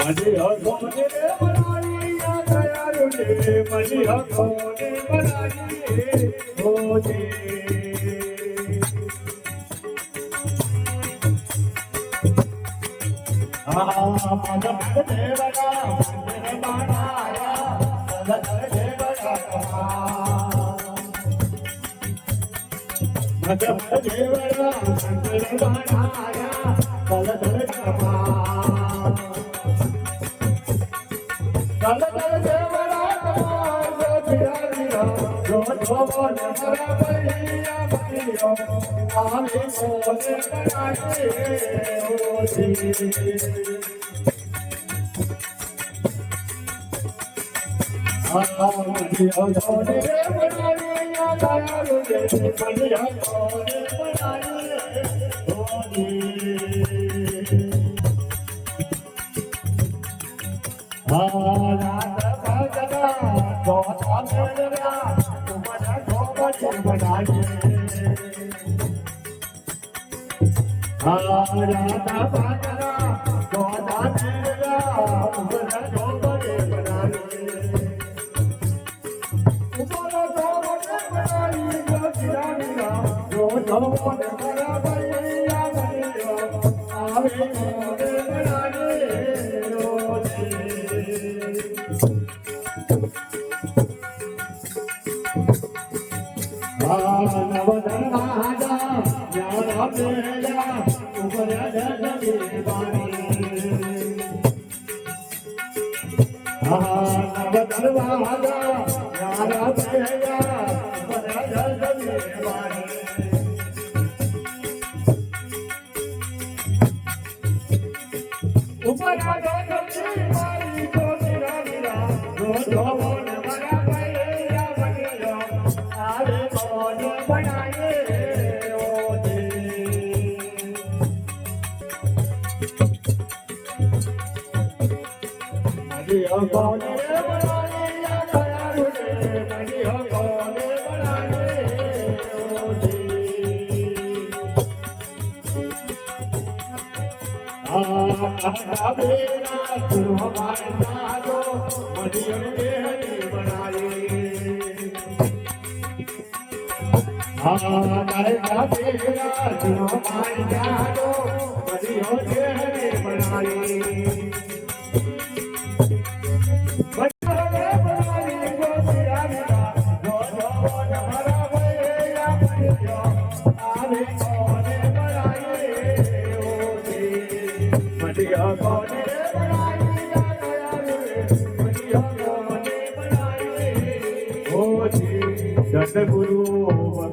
મજી હકોને બનાવી દયાળુ ને મજી હકોને બનાવી હોજે મગન દેવરા મંદિર બનાયા મગન દેવરા મગન દેવરા મંદિર બનાયા મગન દેવરા કલકલ દેવરા ગોધિયા જો જોવન મરાબૈયા બનિયો આલે સોને બનાયે હોજી આલે સોને બનાયા દયાળુ ને બનિયા સોને બનાયે હોજી સદગુરુ